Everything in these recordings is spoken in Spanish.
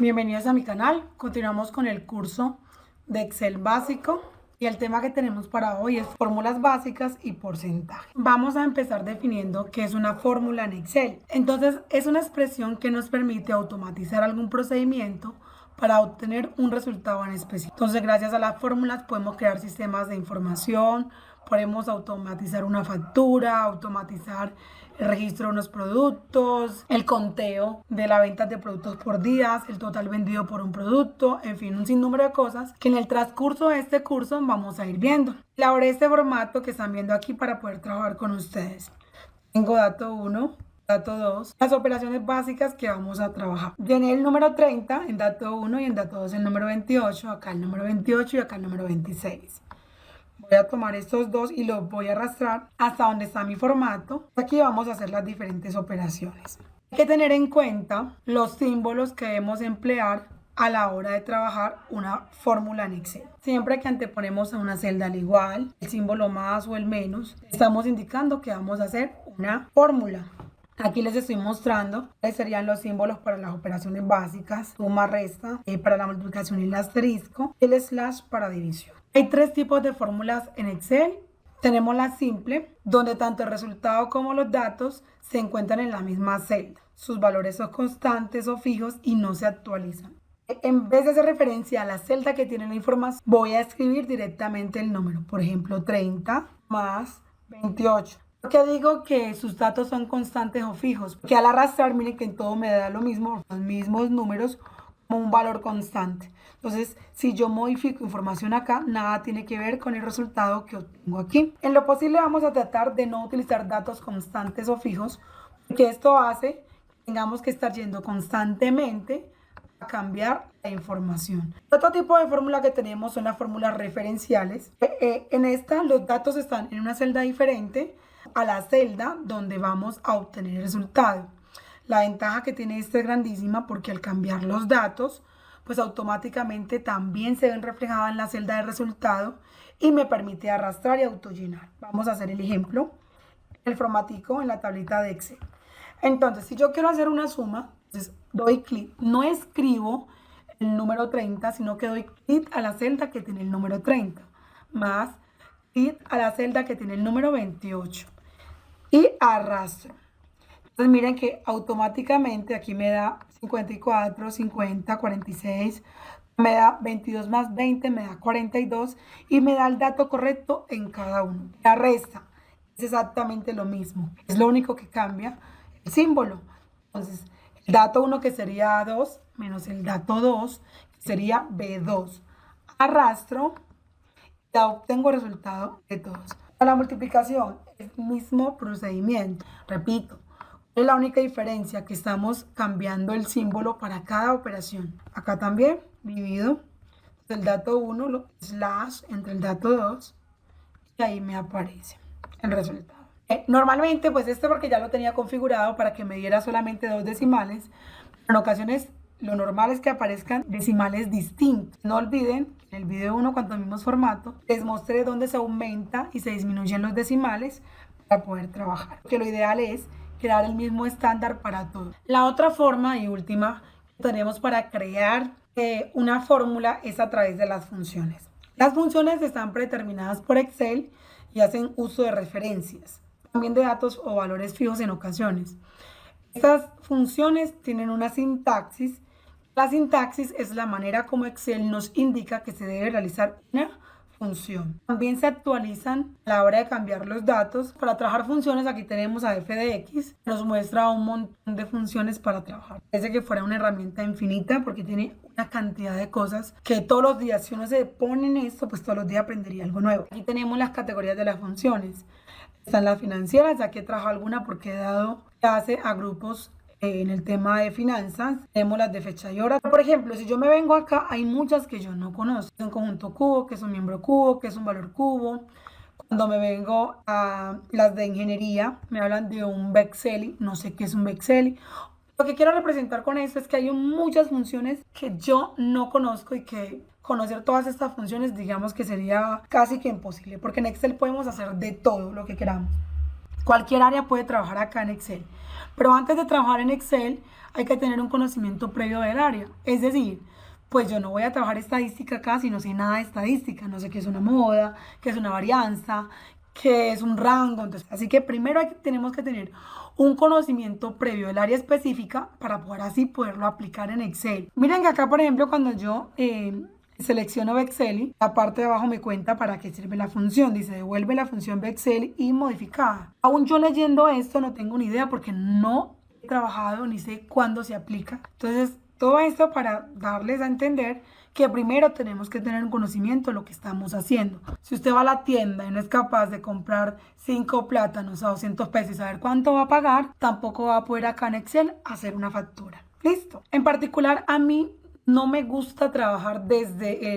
Bienvenidos a mi canal. Continuamos con el curso de Excel básico y el tema que tenemos para hoy es fórmulas básicas y porcentaje. Vamos a empezar definiendo qué es una fórmula en Excel. Entonces, es una expresión que nos permite automatizar algún procedimiento para obtener un resultado en específico. Entonces, gracias a las fórmulas podemos crear sistemas de información, podemos automatizar una factura, automatizar el registro de unos productos, el conteo de la venta de productos por días, el total vendido por un producto, en fin, un sinnúmero de cosas que en el transcurso de este curso vamos a ir viendo. Elaboré este formato que están viendo aquí para poder trabajar con ustedes. Tengo dato 1, dato 2, las operaciones básicas que vamos a trabajar. Llené el número 30 en dato 1 y en dato 2 el número 28, acá el número 28 y acá el número 26. Voy a tomar estos dos y los voy a arrastrar hasta donde está mi formato. Aquí vamos a hacer las diferentes operaciones. Hay que tener en cuenta los símbolos que debemos emplear a la hora de trabajar una fórmula en Excel. Siempre que anteponemos a una celda al igual, el símbolo más o el menos, estamos indicando que vamos a hacer una fórmula. Aquí les estoy mostrando cuáles serían los símbolos para las operaciones básicas, suma, resta, para la multiplicación y el asterisco, el slash para división. Hay tres tipos de fórmulas en Excel. Tenemos la simple, donde tanto el resultado como los datos se encuentran en la misma celda. Sus valores son constantes o fijos y no se actualizan. En vez de hacer referencia a la celda que tiene la información, voy a escribir directamente el número. Por ejemplo, 30 más 28. ¿Por qué digo que sus datos son constantes o fijos? Porque al arrastrar, miren que en todo me da lo mismo, los mismos números como un valor constante. Entonces, si yo modifico información acá, nada tiene que ver con el resultado que obtengo aquí. En lo posible vamos a tratar de no utilizar datos constantes o fijos, porque esto hace que tengamos que estar yendo constantemente a cambiar la información. Otro tipo de fórmula que tenemos son las fórmulas referenciales. En esta los datos están en una celda diferente a la celda donde vamos a obtener el resultado. La ventaja que tiene esta es grandísima porque al cambiar los datos, pues automáticamente también se ven reflejadas en la celda de resultado y me permite arrastrar y autollenar. Vamos a hacer el ejemplo, el formatico en la tablita de Excel. Entonces, si yo quiero hacer una suma, entonces doy clic, no escribo el número 30, sino que doy clic a la celda que tiene el número 30, más clic a la celda que tiene el número 28 y arrastro. Entonces miren que automáticamente aquí me da 54, 50, 46, me da 22 más 20, me da 42 y me da el dato correcto en cada uno. La resta es exactamente lo mismo, es lo único que cambia el símbolo. Entonces el dato 1 que sería A2 menos el dato 2 que sería B2. Arrastro y ya obtengo el resultado de todos. Para la multiplicación es el mismo procedimiento, repito. Es la única diferencia que estamos cambiando el símbolo para cada operación. Acá también divido el dato 1, slash entre el dato 2 y ahí me aparece el resultado. Normalmente pues porque ya lo tenía configurado para que me diera solamente dos decimales. En ocasiones lo normal es que aparezcan decimales distintos. No olviden, en el video 1 cuando vimos formato, les mostré dónde se aumenta y se disminuyen los decimales para poder trabajar. Porque lo ideal es crear el mismo estándar para todos. La otra forma y última que tenemos para crear una fórmula es a través de las funciones. Las funciones están predeterminadas por Excel y hacen uso de referencias, también de datos o valores fijos en ocasiones. Estas funciones tienen una sintaxis. La sintaxis es la manera como Excel nos indica que se debe realizar una función. También se actualizan a la hora de cambiar los datos. Para trabajar funciones, aquí tenemos a f de x, nos muestra un montón de funciones para trabajar. Parece que fuera una herramienta infinita porque tiene una cantidad de cosas que todos los días, si uno se pone en esto, pues todos los días aprendería algo nuevo. Aquí tenemos las categorías de las funciones. Están las financieras, aquí he trabajado alguna porque he dado clase a grupos en el tema de finanzas. Tenemos las de fecha y hora. Por ejemplo, si yo me vengo acá, hay muchas que yo no conozco. Es un conjunto cubo, que es un miembro cubo, que es un valor cubo. Cuando me vengo a las de ingeniería, me hablan de un Vexeli, no sé qué es un Vexeli. Lo que quiero representar con esto es que hay muchas funciones que yo no conozco y que conocer todas estas funciones, digamos que sería casi que imposible, porque en Excel podemos hacer de todo lo que queramos. Cualquier área puede trabajar acá en Excel, pero antes de trabajar en Excel hay que tener un conocimiento previo del área. Es decir, pues yo no voy a trabajar estadística acá si no sé nada de estadística, no sé qué es una moda, qué es una varianza, qué es un rango. Entonces, así que primero tenemos que tener un conocimiento previo del área específica para poder así poderlo aplicar en Excel. Miren que acá, por ejemplo, cuando yo selecciono Excel, la parte de abajo me cuenta para qué sirve la función. Dice, devuelve la función Excel y modificada. Aún yo leyendo esto no tengo ni idea porque no he trabajado ni sé cuándo se aplica. Entonces, todo esto para darles a entender que primero tenemos que tener un conocimiento de lo que estamos haciendo. Si usted va a la tienda y no es capaz de comprar 5 plátanos a 200 pesos y saber cuánto va a pagar, tampoco va a poder acá en Excel hacer una factura. ¿Listo? En particular, a mí no me gusta trabajar desde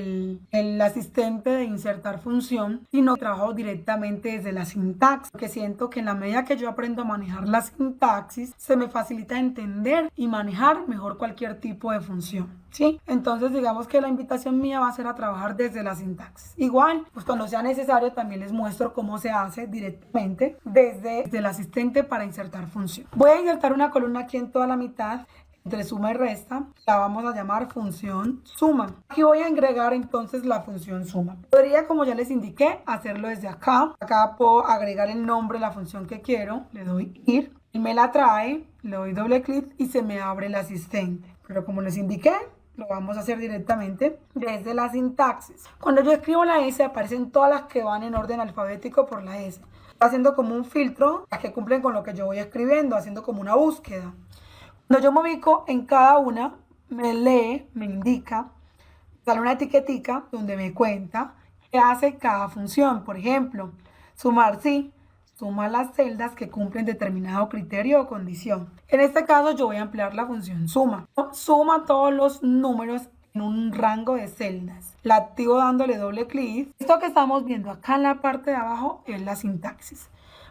el asistente de insertar función, sino trabajo directamente desde la sintaxis, porque siento que en la medida que yo aprendo a manejar la sintaxis, se me facilita entender y manejar mejor cualquier tipo de función, ¿sí? Entonces, digamos que la invitación mía va a ser a trabajar desde la sintaxis. Igual, pues cuando sea necesario, también les muestro cómo se hace directamente desde el asistente para insertar función. Voy a insertar una columna aquí en toda la mitad, entre suma y resta, la vamos a llamar función suma. Aquí voy a agregar entonces la función suma. Podría, como ya les indiqué, hacerlo desde acá. Acá puedo agregar el nombre de la función que quiero, le doy ir, y me la trae, le doy doble clic y se me abre el asistente. Pero como les indiqué, lo vamos a hacer directamente desde la sintaxis. Cuando yo escribo la S, aparecen todas las que van en orden alfabético por la S. Haciendo como un filtro, las que cumplen con lo que yo voy escribiendo, haciendo como una búsqueda. Cuando yo me ubico en cada una, me lee, me indica, sale una etiquetica donde me cuenta qué hace cada función. Por ejemplo, sumar sí, suma las celdas que cumplen determinado criterio o condición. En este caso yo voy a emplear la función suma. Suma todos los números en un rango de celdas. La activo dándole doble clic. Esto que estamos viendo acá en la parte de abajo es la sintaxis.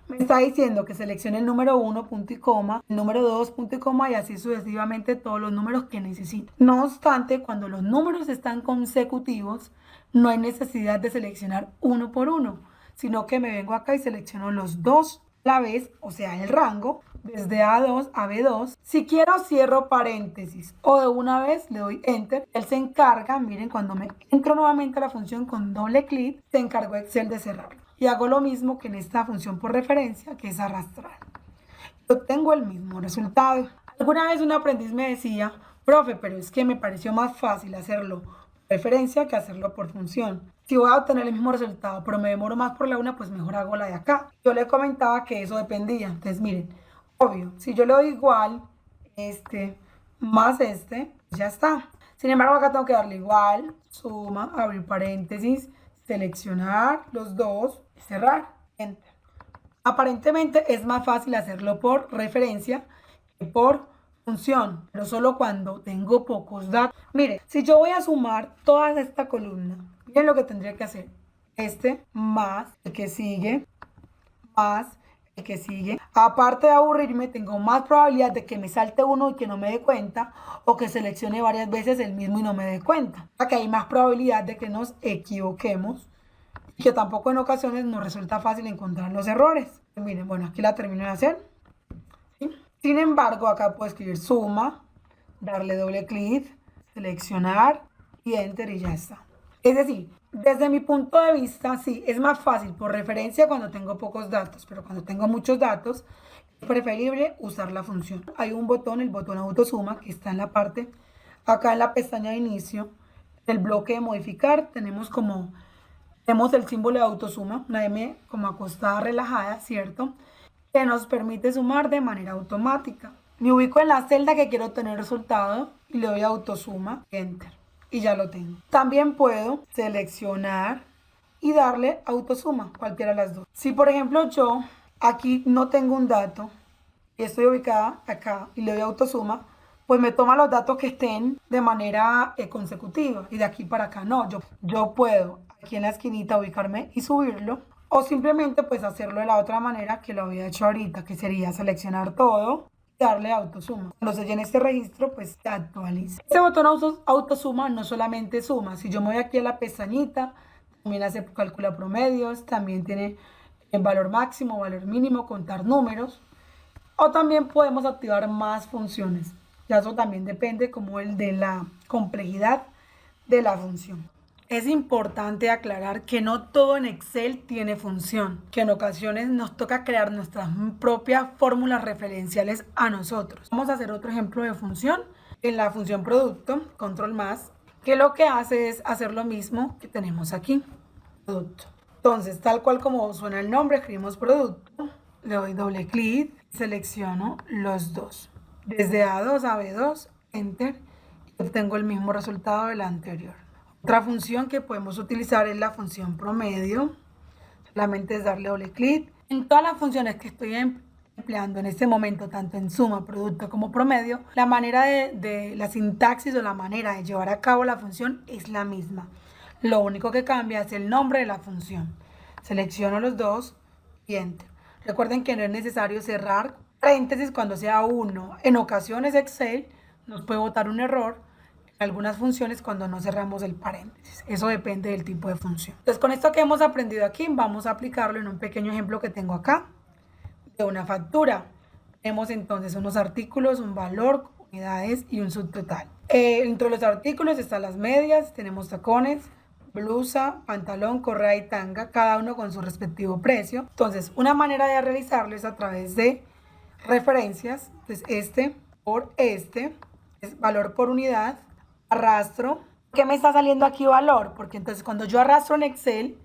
Me está diciendo que seleccione el número 1, punto y coma, el número 2, punto y coma, y así sucesivamente todos los números que necesito. No obstante, cuando los números están consecutivos, no hay necesidad de seleccionar uno por uno, sino que me vengo acá y selecciono los dos a la vez, o sea, el rango, desde A2 a B2. Si quiero, cierro paréntesis o de una vez le doy Enter. Él se encarga, miren, cuando me entro nuevamente a la función con doble clic, se encargó Excel de cerrarlo. Y hago lo mismo que en esta función por referencia, que es arrastrar. Yo tengo el mismo resultado. Alguna vez un aprendiz me decía, profe, pero es que me pareció más fácil hacerlo por referencia que hacerlo por función. Si voy a obtener el mismo resultado, pero me demoro más por la una, pues mejor hago la de acá. Yo le comentaba que eso dependía. Entonces, miren, obvio, si yo le doy igual, más ya está. Sin embargo, acá tengo que darle igual, suma, abrir paréntesis, seleccionar los dos, cerrar, enter. Aparentemente es más fácil hacerlo por referencia que por función, pero solo cuando tengo pocos datos. Mire, si yo voy a sumar toda esta columna, miren lo que tendría que hacer. Más el que sigue, más el que sigue. Aparte de aburrirme, tengo más probabilidad de que me salte uno y que no me dé cuenta, o que seleccione varias veces el mismo y no me dé cuenta. Aquí hay más probabilidad de que nos equivoquemos, que tampoco en ocasiones nos resulta fácil encontrar los errores. Miren, bueno, aquí la termino de hacer. ¿Sí? Sin embargo, acá puedo escribir suma, darle doble clic, seleccionar y enter y ya está. Es decir, desde mi punto de vista, sí, es más fácil por referencia cuando tengo pocos datos, pero cuando tengo muchos datos, es preferible usar la función. Hay un botón, el botón autosuma, que está en la parte, acá en la pestaña de inicio, el bloque de modificar, tenemos el símbolo de autosuma, una M como acostada, relajada, ¿cierto? Que nos permite sumar de manera automática. Me ubico en la celda que quiero tener resultado y le doy a autosuma, enter, y ya lo tengo. También puedo seleccionar y darle autosuma, cualquiera de las dos. Si por ejemplo yo aquí no tengo un dato y estoy ubicada acá y le doy autosuma, pues me toma los datos que estén de manera consecutiva, y de aquí para acá no. Yo puedo aquí en la esquinita ubicarme y subirlo, o simplemente pues hacerlo de la otra manera que lo había hecho ahorita, que sería seleccionar todo y darle autosuma. Cuando se llene este registro, pues se actualiza. Este botón autosuma no solamente suma, si yo me voy aquí a la pestañita, también calcula promedios, también tiene en valor máximo, valor mínimo, contar números. O también podemos activar más funciones. Ya eso también depende como el de la complejidad de la función. Es importante aclarar que no todo en Excel tiene función, que en ocasiones nos toca crear nuestras propias fórmulas referenciales a nosotros. Vamos a hacer otro ejemplo de función en la función producto, control más, que lo que hace es hacer lo mismo que tenemos aquí, producto. Entonces, tal cual como suena el nombre, escribimos producto, le doy doble clic, selecciono los dos. Desde A2 a B2, enter, y obtengo el mismo resultado de la anterior. Otra función que podemos utilizar es la función promedio. Solamente es darle doble clic. En todas las funciones que estoy empleando en este momento, tanto en suma, producto como promedio, la manera de la sintaxis o la manera de llevar a cabo la función es la misma. Lo único que cambia es el nombre de la función. Selecciono los dos y enter. Recuerden que no es necesario cerrar paréntesis cuando sea uno. En ocasiones Excel nos puede botar un error en algunas funciones cuando no cerramos el paréntesis. Eso depende del tipo de función. Entonces, con esto que hemos aprendido aquí, vamos a aplicarlo en un pequeño ejemplo que tengo acá de una factura. Tenemos entonces unos artículos, un valor, unidades y un subtotal. Entre los artículos están las medias, tenemos tacones, blusa, pantalón, correa y tanga, cada uno con su respectivo precio. Entonces, una manera de realizarlo es a través de referencias. Entonces, este por este es valor por unidad, arrastro. ¿Qué me está saliendo aquí valor? Porque entonces cuando yo arrastro en Excel,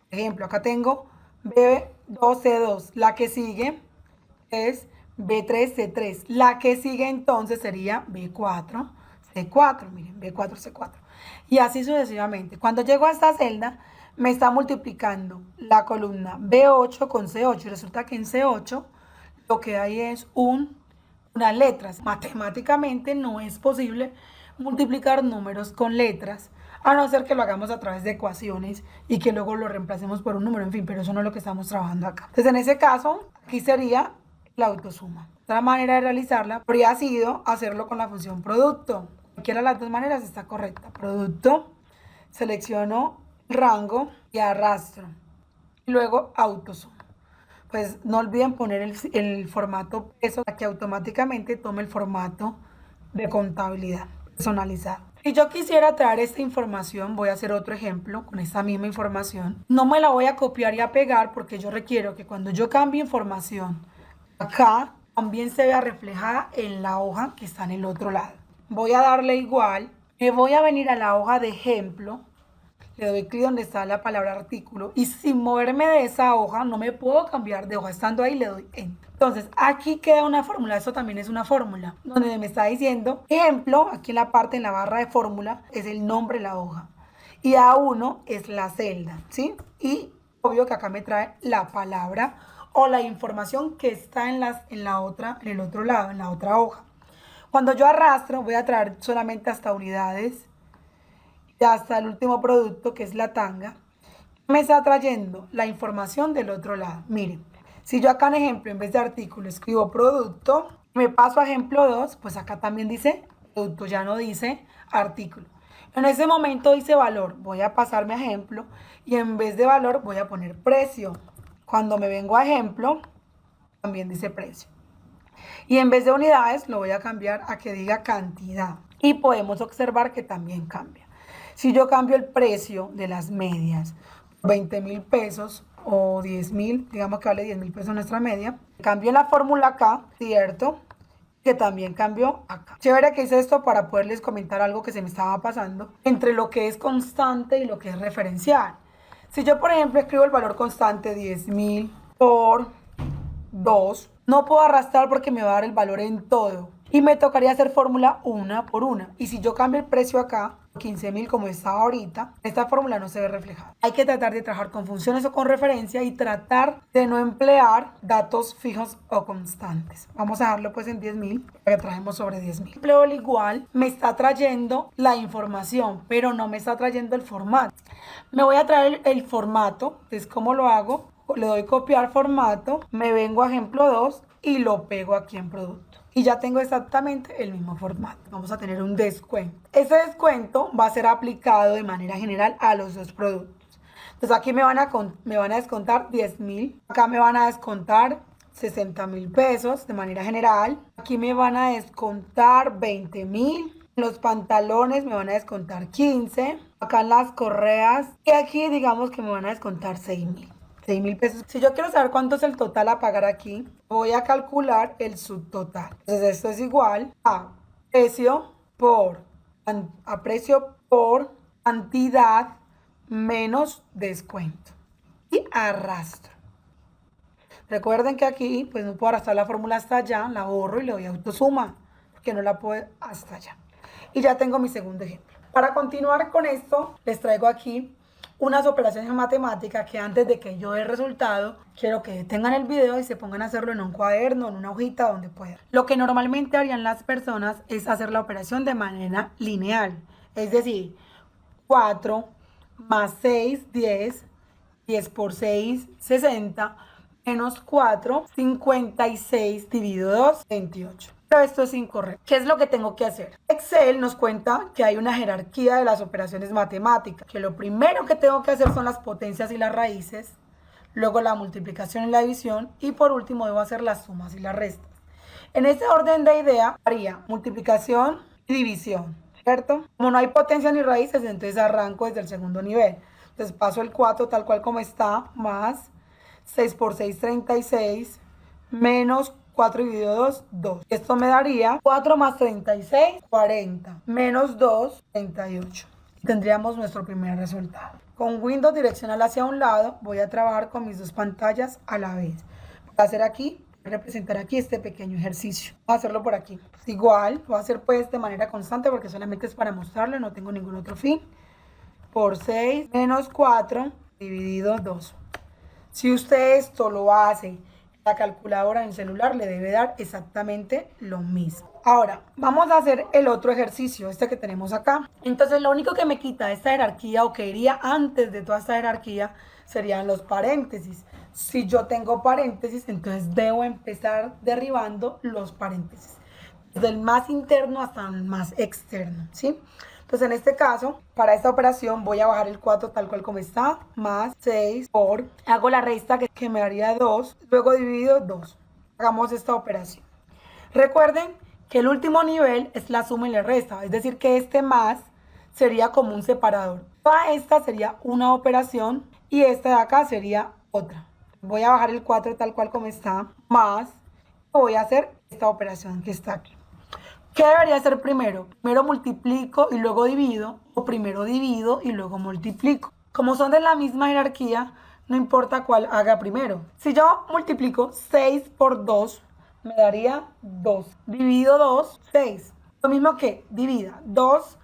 por ejemplo, acá tengo B2C2, la que sigue es B3C3, la que sigue entonces sería B4C4, miren, B4C4. Y así sucesivamente. Cuando llego a esta celda, me está multiplicando la columna B8 con C8. Y resulta que en C8 lo que hay es unas letras. Matemáticamente no es posible multiplicar números con letras, a no ser que lo hagamos a través de ecuaciones y que luego lo reemplacemos por un número, en fin, pero eso no es lo que estamos trabajando acá. Entonces, en ese caso, aquí sería la autosuma. Otra manera de realizarla habría sido hacerlo con la función producto. Cualquiera de las dos maneras está correcta. Producto, selecciono rango y arrastro. Y luego autosuma. Pues no olviden poner el formato peso para que automáticamente tome el formato de contabilidad personalizado. Si yo quisiera traer esta información, voy a hacer otro ejemplo con esta misma información. No me la voy a copiar y a pegar porque yo requiero que cuando yo cambie información acá, también se vea reflejada en la hoja que está en el otro lado. Voy a darle igual, me voy a venir a la hoja de ejemplo, le doy clic donde está la palabra artículo y sin moverme de esa hoja, no me puedo cambiar de hoja, estando ahí le doy enter. Entonces, aquí queda una fórmula, esto también es una fórmula, donde me está diciendo, ejemplo, aquí en la parte, en la barra de fórmula, es el nombre de la hoja. Y A1 es la celda, ¿sí? Y obvio que acá me trae la palabra o la información que está en el otro lado, en la otra hoja. Cuando yo arrastro, voy a traer solamente hasta unidades y hasta el último producto, que es la tanga. Me está trayendo la información del otro lado. Miren. Si yo acá en ejemplo, en vez de artículo, escribo producto, me paso a ejemplo 2, pues acá también dice producto, ya no dice artículo. En ese momento dice valor, voy a pasarme a ejemplo y en vez de valor voy a poner precio. Cuando me vengo a ejemplo, también dice precio. Y en vez de unidades, lo voy a cambiar a que diga cantidad. Y podemos observar que también cambia. Si yo cambio el precio de las medias, 20.000 pesos, o 10.000, digamos que vale 10.000 pesos nuestra media. Cambio la fórmula acá, ¿cierto? Que también cambió acá. Chévere que hice esto para poderles comentar algo que se me estaba pasando entre lo que es constante y lo que es referencial. Si yo, por ejemplo, escribo el valor constante 10.000 por 2, no puedo arrastrar porque me va a dar el valor en todo. Y me tocaría hacer fórmula una por una. Y si yo cambio el precio acá, 15.000 como estaba ahorita, esta fórmula no se ve reflejada. Hay que tratar de trabajar con funciones o con referencia y tratar de no emplear datos fijos o constantes. Vamos a dejarlo pues en 10.000, para que trabajemos sobre 10.000. Empleo el igual, me está trayendo la información, pero no me está trayendo el formato. Me voy a traer el formato, entonces ¿cómo lo hago? Le doy copiar formato, me vengo a ejemplo 2 y lo pego aquí en producto. Y ya tengo exactamente el mismo formato. Vamos a tener un descuento. Ese descuento va a ser aplicado de manera general a los dos productos. Entonces aquí me van a descontar 10.000. Acá me van a descontar 60.000 pesos de manera general. Aquí me van a descontar 20.000. Los pantalones me van a descontar 15. Acá en las correas. Y aquí digamos que me van a descontar 6.000 pesos. Si yo quiero saber cuánto es el total a pagar aquí, voy a calcular el subtotal. Entonces esto es igual a precio por cantidad menos descuento. Y arrastro. Recuerden que aquí pues no puedo arrastrar la fórmula hasta allá, la borro y le doy autosuma, porque no la puedo hasta allá. Y ya tengo mi segundo ejemplo. Para continuar con esto, les traigo aquí unas operaciones matemáticas que antes de que yo dé el resultado, quiero que detengan el video y se pongan a hacerlo en un cuaderno, en una hojita, donde puedan. Lo que normalmente harían las personas es hacer la operación de manera lineal. Es decir, 4 más 6, 10, 10 por 6, 60, menos 4, 56 dividido 2, 28. Pero esto es incorrecto. ¿Qué es lo que tengo que hacer? Excel nos cuenta que hay una jerarquía de las operaciones matemáticas, que lo primero que tengo que hacer son las potencias y las raíces, luego la multiplicación y la división, y por último debo hacer las sumas y las restas. En este orden de idea haría multiplicación y división, ¿cierto? Como no hay potencias ni raíces, entonces arranco desde el segundo nivel. Entonces paso el 4 tal cual como está, más 6 por 6, 36, menos 4 dividido 2, 2. Esto me daría 4 más 36, 40, menos 2, 38. Tendríamos nuestro primer resultado. Con Windows direccional hacia un lado, voy a trabajar con mis dos pantallas a la vez. Voy a hacer aquí, representar aquí este pequeño ejercicio. Voy a hacerlo por aquí. Igual, lo voy a hacer pues de manera constante porque solamente es para mostrarlo, no tengo ningún otro fin. Por 6 menos 4 dividido 2. Si usted esto lo hace, la calculadora en el celular le debe dar exactamente lo mismo. Ahora, vamos a hacer el otro ejercicio, este que tenemos acá. Entonces, lo único que me quita esta jerarquía o que iría antes de toda esta jerarquía serían los paréntesis. Si yo tengo paréntesis, entonces debo empezar derribando los paréntesis. Desde el más interno hasta el más externo, ¿sí? Entonces, en este caso, para esta operación voy a bajar el 4 tal cual como está, más 6 por, hago la resta que me daría 2, luego dividido 2. Hagamos esta operación. Recuerden que el último nivel es la suma y la resta, es decir, que este más sería como un separador. Toda esta sería una operación y esta de acá sería otra. Voy a bajar el 4 tal cual como está, más, voy a hacer esta operación que está aquí. ¿Qué debería hacer primero? Primero multiplico y luego divido, o primero divido y luego multiplico. Como son de la misma jerarquía, no importa cuál haga primero. Si yo multiplico 6 por 2, me daría 2. Divido 2, 6. Lo mismo que divida 2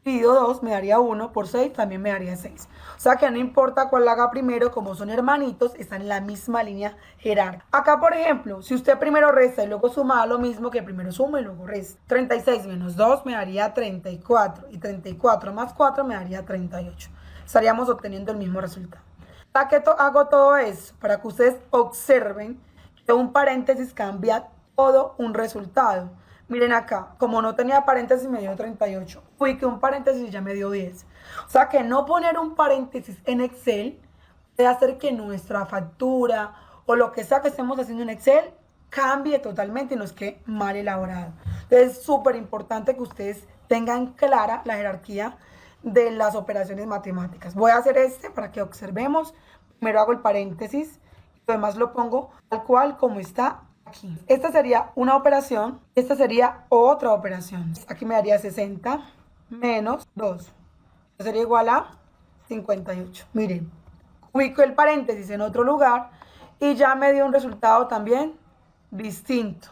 dividido 2 me daría 1, por 6 también me daría 6. O sea que no importa cuál haga primero, como son hermanitos, están en la misma línea jerárquica. Acá, por ejemplo, si usted primero resta y luego suma, lo mismo que primero suma y luego resta. 36 menos 2 me daría 34 y 34 más 4 me daría 38. Estaríamos obteniendo el mismo resultado. ¿Para qué hago todo eso? Para que ustedes observen que un paréntesis cambia todo un resultado. Miren acá, como no tenía paréntesis me dio 38. Uy, que un paréntesis ya me dio 10. O sea que no poner un paréntesis en Excel puede hacer que nuestra factura o lo que sea que estemos haciendo en Excel cambie totalmente y nos quede mal elaborado. Entonces es súper importante que ustedes tengan clara la jerarquía de las operaciones matemáticas. Voy a hacer para que observemos. Primero hago el paréntesis, lo demás lo pongo tal cual como está aquí. Esta sería una operación, esta sería otra operación. Aquí me daría 60 menos 2. Esto sería igual a 58. Miren, ubico el paréntesis en otro lugar y ya me dio un resultado también distinto.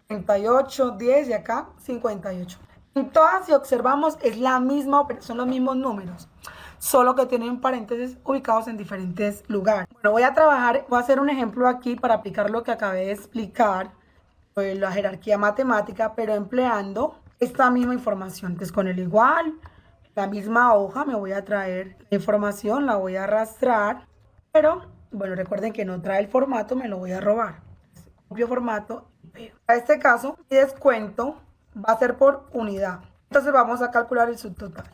38, 10 y acá 58. En todas, si observamos, es la misma operación, son los mismos números, solo que tienen paréntesis ubicados en diferentes lugares. Bueno, voy a hacer un ejemplo aquí para aplicar lo que acabé de explicar, la jerarquía matemática, pero empleando esta misma información. Entonces, con el igual, la misma hoja, me voy a traer la información, la voy a arrastrar, pero, bueno, recuerden que no trae el formato, me lo voy a robar. Copio formato. Para este caso, mi descuento va a ser por unidad. Entonces, vamos a calcular el subtotal.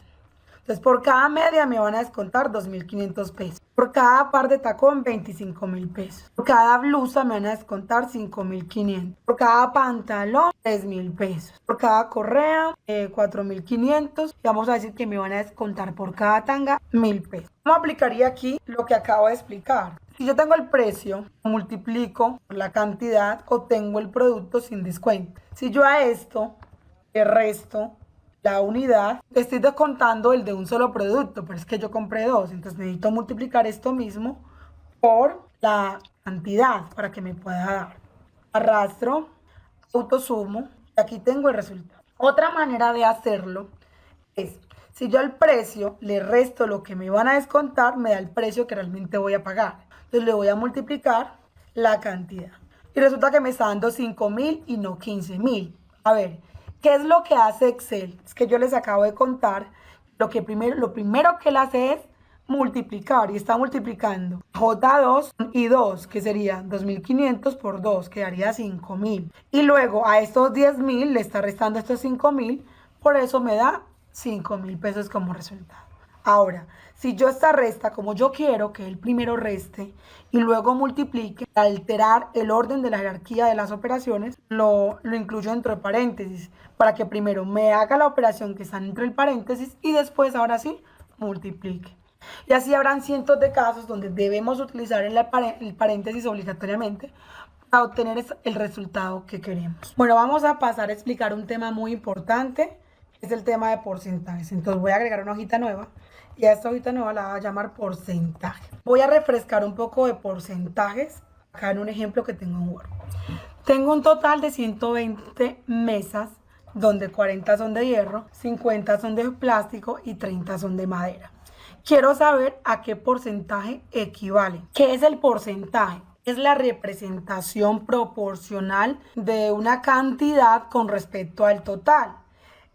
Entonces, por cada media me van a descontar 2.500 pesos. Por cada par de tacón, 25.000 pesos. Por cada blusa me van a descontar 5.500. Por cada pantalón, 3.000 pesos. Por cada correa, 4.500. Y vamos a decir que me van a descontar por cada tanga 1.000 pesos. ¿Cómo aplicaría aquí lo que acabo de explicar? Si yo tengo el precio, multiplico por la cantidad, obtengo el producto sin descuento. Si yo a esto le resto la unidad, estoy descontando el de un solo producto, pero es que yo compré dos, entonces necesito multiplicar esto mismo por la cantidad para que me pueda dar. Arrastro, autosumo, y aquí tengo el resultado. Otra manera de hacerlo es, si yo al precio le resto lo que me van a descontar, me da el precio que realmente voy a pagar. Entonces le voy a multiplicar la cantidad. Y resulta que me está dando 5.000 y no 15.000. A ver, ¿qué es lo que hace Excel? Es que yo les acabo de contar, lo primero que él hace es multiplicar y está multiplicando J2 y 2, que sería 2.500 por 2, que daría 5.000. Y luego a estos 10.000 le está restando estos 5.000, por eso me da 5.000 pesos como resultado. Ahora, si yo esta resta, como yo quiero que él primero reste y luego multiplique, para alterar el orden de la jerarquía de las operaciones, lo incluyo dentro de paréntesis, para que primero me haga la operación que está dentro del paréntesis y después, ahora sí, multiplique. Y así habrán cientos de casos donde debemos utilizar el paréntesis obligatoriamente para obtener el resultado que queremos. Bueno, vamos a pasar a explicar un tema muy importante, que es el tema de porcentajes. Entonces voy a agregar una hojita nueva y a esta hojita nueva la voy a llamar porcentaje. Voy a refrescar un poco de porcentajes acá en un ejemplo que tengo en Word. Tengo un total de 120 mesas, donde 40 son de hierro, 50 son de plástico y 30 son de madera. Quiero saber a qué porcentaje equivale. ¿Qué es el porcentaje? Es la representación proporcional de una cantidad con respecto al total.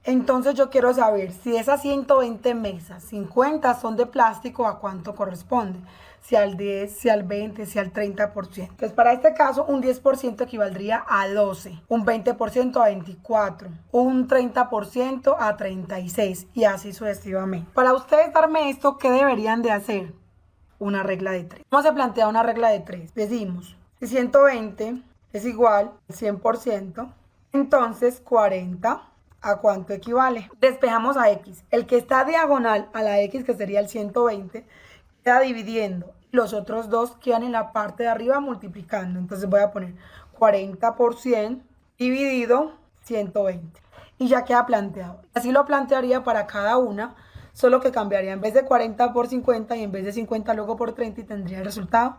Entonces yo quiero saber si esas 120 mesas, 50 son de plástico, ¿a cuánto corresponde? Si al 10, si al 20, si al 30%. Entonces para este caso un 10% equivaldría a 12, un 20% a 24, un 30% a 36 y así sucesivamente. Para ustedes darme esto, ¿qué deberían de hacer? Una regla de 3. ¿Cómo se plantea una regla de 3? Decimos, si 120 es igual al 100%, entonces 40... ¿a cuánto equivale? Despejamos a X. El que está diagonal a la X, que sería el 120, queda dividiendo. Los otros dos quedan en la parte de arriba multiplicando. Entonces voy a poner 40% dividido 120. Y ya queda planteado. Así lo plantearía para cada una, solo que cambiaría en vez de 40 por 50 y en vez de 50 luego por 30 y tendría el resultado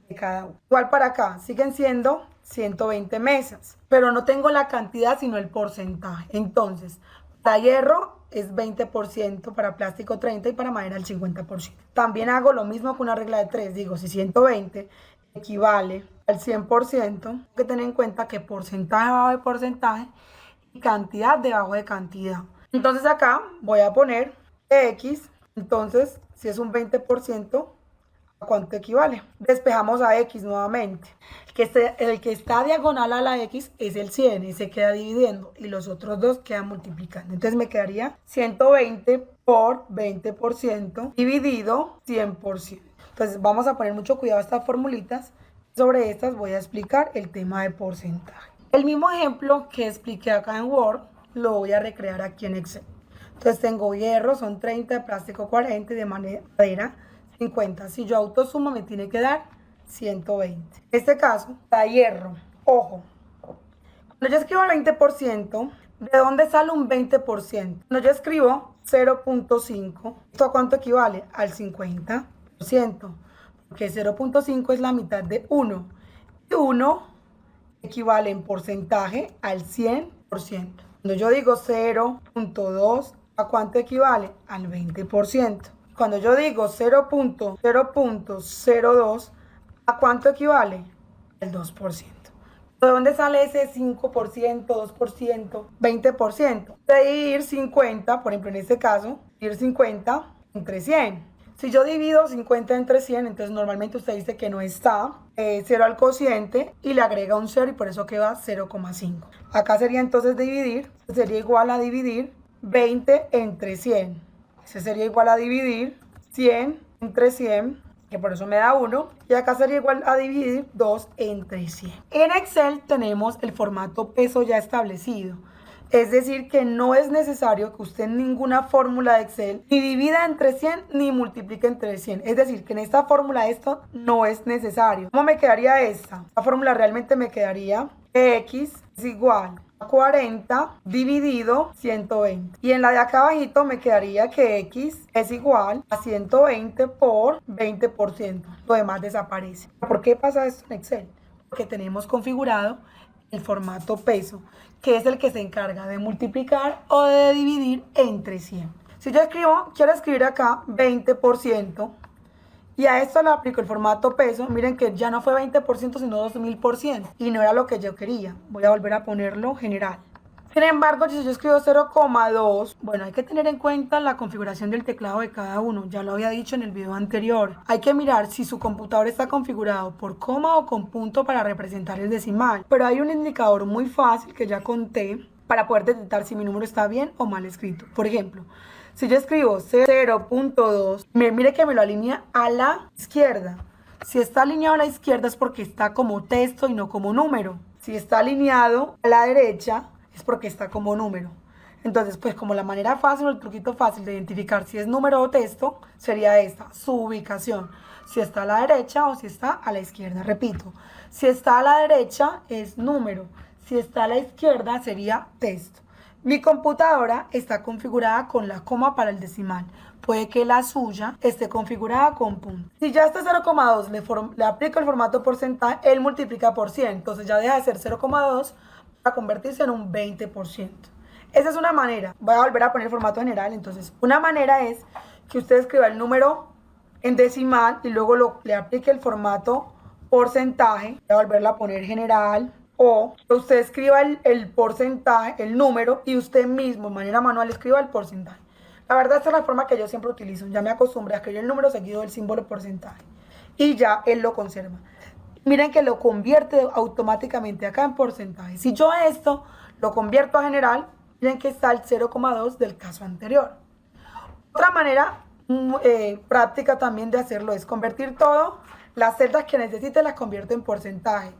de cada uno. Igual para acá, siguen siendo 120 mesas, pero no tengo la cantidad sino el porcentaje. Entonces, para hierro es 20%, para plástico 30% y para madera el 50%. También hago lo mismo con una regla de 3. Digo, si 120 equivale al 100%, hay que tener en cuenta que porcentaje debajo de porcentaje y cantidad debajo de cantidad. Entonces acá voy a poner X, entonces si es un 20%, ¿a cuánto equivale? Despejamos a X nuevamente. El que está diagonal a la X es el 100 y se queda dividiendo y los otros dos quedan multiplicando. Entonces me quedaría 120 por 20% dividido 100%. Entonces vamos a poner mucho cuidado a estas formulitas. Sobre estas voy a explicar el tema de porcentaje. El mismo ejemplo que expliqué acá en Word lo voy a recrear aquí en Excel. Entonces tengo hierro, son 30, de plástico 40 y de madera 50. Si yo autosumo me tiene que dar 120. En este caso, para hierro, ojo, cuando yo escribo 20%, ¿de dónde sale un 20%? Cuando yo escribo 0.5, ¿esto a cuánto equivale? Al 50%, porque 0.5 es la mitad de 1. Y 1 equivale en porcentaje al 100%. Cuando yo digo 0.2, ¿a cuánto equivale? Al 20%. Cuando yo digo 0.02, ¿a cuánto equivale? El 2%. ¿De dónde sale ese 5%, 2%, 20%? De dividir 50, por ejemplo en este caso, dividir 50 entre 100. Si yo divido 50 entre 100, entonces normalmente usted dice que no está 0 al cociente y le agrega un 0 y por eso queda 0,5. Acá sería entonces dividir, sería igual a dividir 20 entre 100. Ese sería igual a dividir 100 entre 100, que por eso me da 1. Y acá sería igual a dividir 2 entre 100. En Excel tenemos el formato peso ya establecido. Es decir, que no es necesario que usted en ninguna fórmula de Excel ni divida entre 100 ni multiplique entre 100. Es decir, que en esta fórmula esto no es necesario. ¿Cómo me quedaría esta? La fórmula realmente me quedaría que x es igual a 40 dividido 120. Y en la de acá abajito me quedaría que x es igual a 120 por 20%. Lo demás desaparece. ¿Por qué pasa esto en Excel? Porque tenemos configurado el formato peso, que es el que se encarga de multiplicar o de dividir entre 100. Si yo quiero escribir acá 20%, y a esto le aplico el formato peso, miren que ya no fue 20%, sino 2000%, y no era lo que yo quería. Voy a volver a ponerlo general. Sin embargo, si yo escribo 0,2, bueno, hay que tener en cuenta la configuración del teclado de cada uno. Ya lo había dicho en el video anterior. Hay que mirar si su computador está configurado por coma o con punto para representar el decimal. Pero hay un indicador muy fácil que ya conté para poder detectar si mi número está bien o mal escrito. Por ejemplo, si yo escribo 0.2, mire que me lo alinea a la izquierda. Si está alineado a la izquierda es porque está como texto y no como número. Si está alineado a la derecha es porque está como número. Entonces, pues como la manera fácil o el truquito fácil de identificar si es número o texto sería esta, su ubicación. Si está a la derecha o si está a la izquierda. Repito, si está a la derecha es número, si está a la izquierda sería texto. Mi computadora está configurada con la coma para el decimal. Puede que la suya esté configurada con punto. Si ya este 0,2 le aplico el formato porcentaje, él multiplica por 100. Entonces ya deja de ser 0,2 para convertirse en un 20%. Esa es una manera. Voy a volver a poner el formato general. Entonces, una manera es que usted escriba el número en decimal y luego le aplique el formato porcentaje. Voy a volverla a poner general. O usted escriba el porcentaje, el número, y usted mismo, de manera manual, escriba el porcentaje. La verdad, esta es la forma que yo siempre utilizo. Ya me acostumbré a escribir el número seguido del símbolo porcentaje. Y ya él lo conserva. Miren que lo convierte automáticamente acá en porcentaje. Si yo esto lo convierto a general, miren que está el 0,2 del caso anterior. Otra manera práctica también de hacerlo es convertir todo, las celdas que necesite las convierto en porcentaje.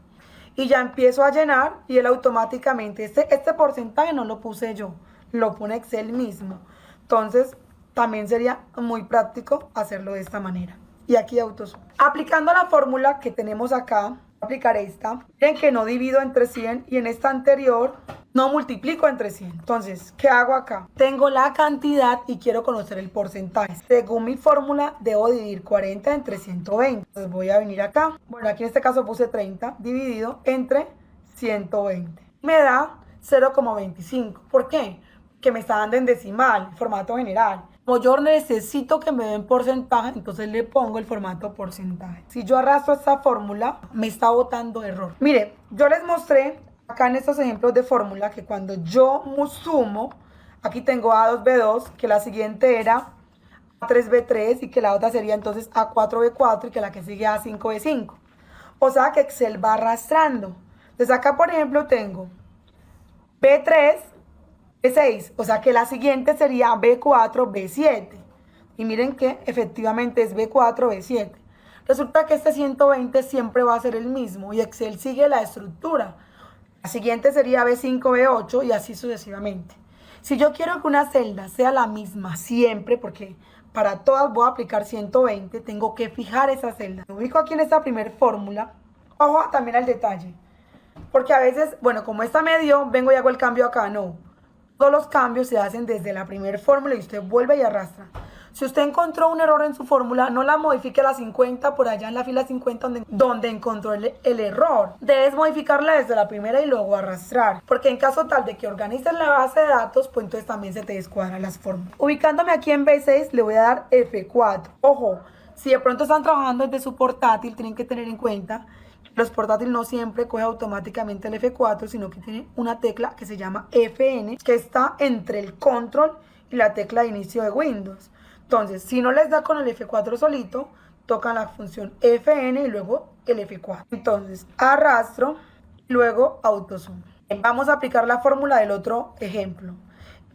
Y ya empiezo a llenar y él automáticamente, este porcentaje no lo puse yo, lo pone Excel mismo. Entonces también sería muy práctico hacerlo de esta manera. Y aquí autosuma. Aplicando la fórmula que tenemos acá, aplicar esta. Miren que no divido entre 100 y en esta anterior no multiplico entre 100. Entonces, ¿qué hago acá? Tengo la cantidad y quiero conocer el porcentaje. Según mi fórmula, debo dividir 40 entre 120. Entonces voy a venir acá. Bueno, aquí en este caso puse 30 dividido entre 120. Me da 0,25. ¿Por qué? Que me está dando en decimal, formato general. Como yo necesito que me den porcentaje, entonces le pongo el formato porcentaje. Si yo arrastro esta fórmula, me está botando error. Mire, yo les mostré acá en estos ejemplos de fórmula que cuando yo sumo, aquí tengo A2B2, que la siguiente era A3B3 y que la otra sería entonces A4B4 y que la que sigue A5B5. O sea que Excel va arrastrando. Entonces acá, por ejemplo, tengo B3, B6, o sea que la siguiente sería B4, B7. Y miren que efectivamente es B4, B7. Resulta que este 120 siempre va a ser el mismo y Excel sigue la estructura. La siguiente sería B5, B8 y así sucesivamente. Si yo quiero que una celda sea la misma siempre, porque para todas voy a aplicar 120, tengo que fijar esa celda. Me ubico aquí en esta primera fórmula. Ojo también al detalle. Porque a veces, bueno, como esta me dio, vengo y hago el cambio acá. No. Todos los cambios se hacen desde la primera fórmula y usted vuelve y arrastra. Si usted encontró un error en su fórmula, no la modifique a la 50 por allá en la fila 50 donde encontró el error. Debes modificarla desde la primera y luego arrastrar. Porque en caso tal de que organices la base de datos, pues entonces también se te descuadran las fórmulas. Ubicándome aquí en B6, le voy a dar F4. Ojo, si de pronto están trabajando desde su portátil, tienen que tener en cuenta los portátiles no siempre coge automáticamente el F4, sino que tiene una tecla que se llama FN, que está entre el control y la tecla de inicio de Windows. Entonces, si no les da con el F4 solito, tocan la función FN y luego el F4. Entonces, arrastro, luego autosuma. Vamos a aplicar la fórmula del otro ejemplo.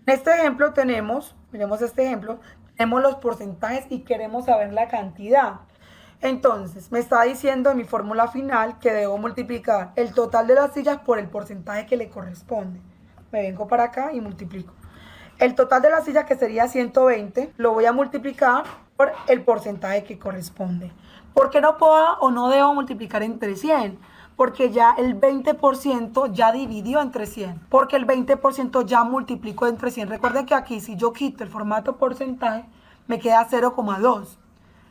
En este ejemplo tenemos, miremos este ejemplo, Tenemos los porcentajes y queremos saber la cantidad. Entonces, me está diciendo en mi fórmula final que debo multiplicar el total de las sillas por el porcentaje que le corresponde. Me vengo para acá y multiplico. El total de las sillas, que sería 120, lo voy a multiplicar por el porcentaje que corresponde. ¿Por qué no puedo o no debo multiplicar entre 100? Porque ya el 20% ya dividió entre 100. Porque el 20% ya multiplicó entre 100. Recuerden que aquí, si yo quito el formato porcentaje, me queda 0,2.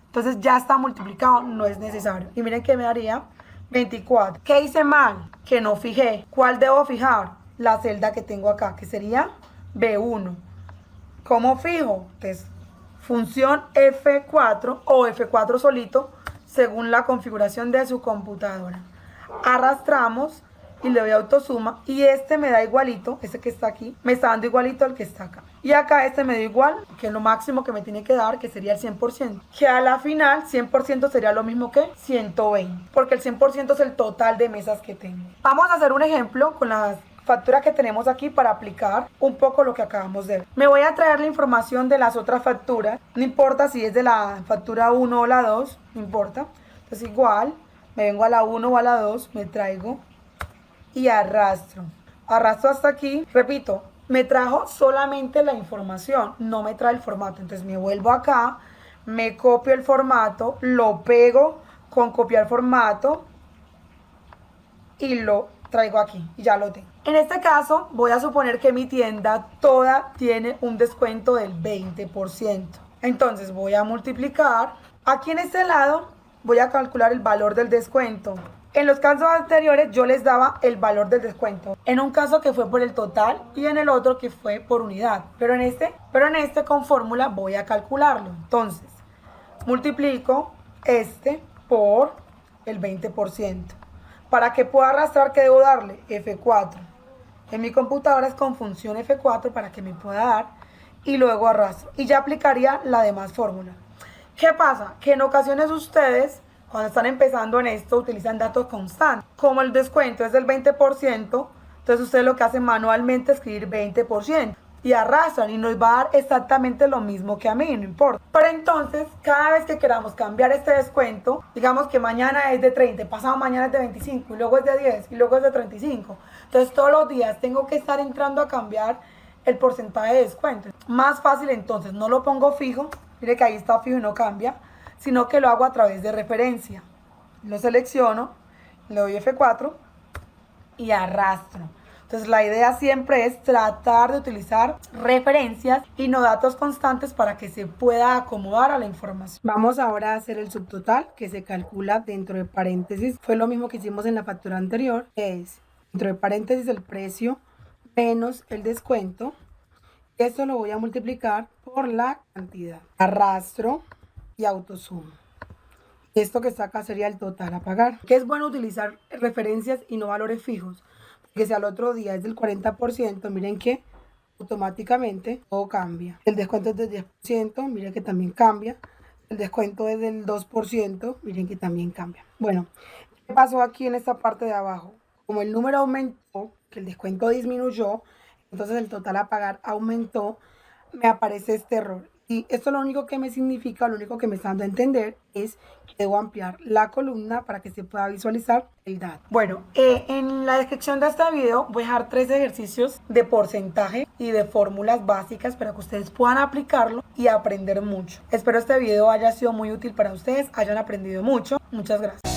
Entonces ya está multiplicado, no es necesario. Y miren que me daría 24. ¿Qué hice mal? Que no fijé. ¿Cuál debo fijar? La celda que tengo acá, que sería B1. ¿Cómo fijo? Entonces, función F4 o F4 solito, según la configuración de su computadora. Arrastramos y le doy autosuma y este me da igualito, este que está aquí, me está dando igualito al que está acá. Y acá este me da igual, que es lo máximo que me tiene que dar, que sería el 100%. Que a la final 100% sería lo mismo que 120, porque el 100% es el total de mesas que tengo. Vamos a hacer un ejemplo con las facturas que tenemos aquí para aplicar un poco lo que acabamos de ver. Me voy a traer la información de las otras facturas, no importa si es de la factura 1 o la 2, no importa. Entonces igual, me vengo a la 1 o a la 2, me traigo y arrastro hasta aquí. Repito, me trajo solamente la información, no me trae el formato. Entonces me vuelvo acá, me copio el formato, lo pego con copiar formato y lo traigo aquí y ya lo tengo. En este caso voy a suponer que mi tienda toda tiene un descuento del 20%. Entonces voy a multiplicar. Aquí en este lado voy a calcular el valor del descuento. En los casos anteriores yo les daba el valor del descuento. En un caso que fue por el total y en el otro que fue por unidad. Pero en este con fórmula voy a calcularlo. Entonces, multiplico este por el 20%. Para que pueda arrastrar, ¿qué debo darle? F4. En mi computadora es con función F4 para que me pueda dar y luego arrastro. Y ya aplicaría la demás fórmula. ¿Qué pasa? Que en ocasiones ustedes, cuando están empezando en esto, utilizan datos constantes. Como el descuento es del 20%, entonces ustedes lo que hacen manualmente es escribir 20% y arrastran y nos va a dar exactamente lo mismo que a mí, no importa. Pero entonces, cada vez que queramos cambiar este descuento, digamos que mañana es de 30, pasado mañana es de 25, y luego es de 10, y luego es de 35. Entonces todos los días tengo que estar entrando a cambiar el porcentaje de descuento. Más fácil entonces, no lo pongo fijo, mire que ahí está fijo y no cambia, sino que lo hago a través de referencia. Lo selecciono, le doy F4 y arrastro. Entonces la idea siempre es tratar de utilizar referencias y no datos constantes para que se pueda acomodar a la información. Vamos ahora a hacer el subtotal, que se calcula dentro de paréntesis. Fue lo mismo que hicimos en la factura anterior, que es dentro de paréntesis el precio menos el descuento. Esto lo voy a multiplicar por la cantidad. Arrastro y autosumo. Esto que está acá sería el total a pagar. Que es bueno utilizar referencias y no valores fijos. Porque si al otro día es del 40%, miren que automáticamente todo cambia. El descuento es del 10%, miren que también cambia. El descuento es del 2%, miren que también cambia. Bueno, ¿qué pasó aquí en esta parte de abajo? Como el número aumentó, que el descuento disminuyó, entonces el total a pagar aumentó, me aparece este error. Y esto lo único que me significa, lo único que me está dando a entender es que debo ampliar la columna para que se pueda visualizar el dato. Bueno, en la descripción de este video voy a dejar 3 ejercicios de porcentaje y de fórmulas básicas para que ustedes puedan aplicarlo y aprender mucho. Espero este video haya sido muy útil para ustedes, hayan aprendido mucho. Muchas gracias.